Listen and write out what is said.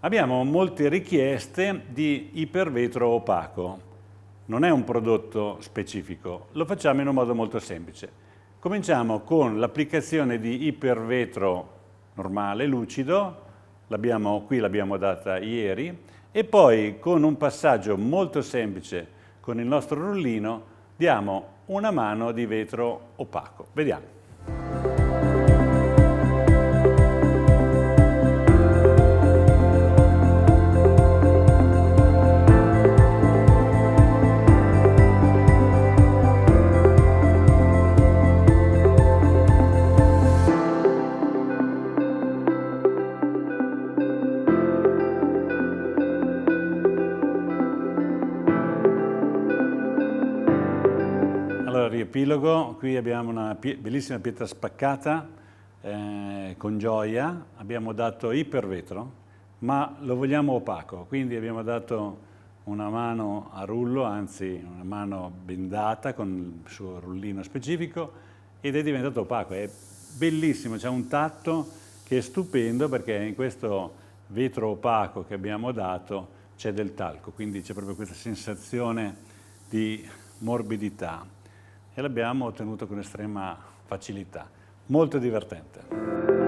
Abbiamo molte richieste di ipervetro opaco. Non è un prodotto specifico, lo facciamo in un modo molto semplice. Cominciamo con l'applicazione di ipervetro normale, lucido, qui l'abbiamo data ieri, e poi con un passaggio molto semplice con il nostro rullino diamo una mano di vetro opaco. Vediamo. Allora, riepilogo, qui abbiamo una bellissima pietra spaccata con gioia, abbiamo dato ipervetro, ma lo vogliamo opaco, quindi abbiamo dato una mano a rullo, anzi una mano bendata con il suo rullino specifico ed è diventato opaco, è bellissimo, c'è un tatto che è stupendo perché in questo vetro opaco che abbiamo dato c'è del talco, quindi c'è proprio questa sensazione di morbidità e l'abbiamo ottenuto con estrema facilità. Molto divertente.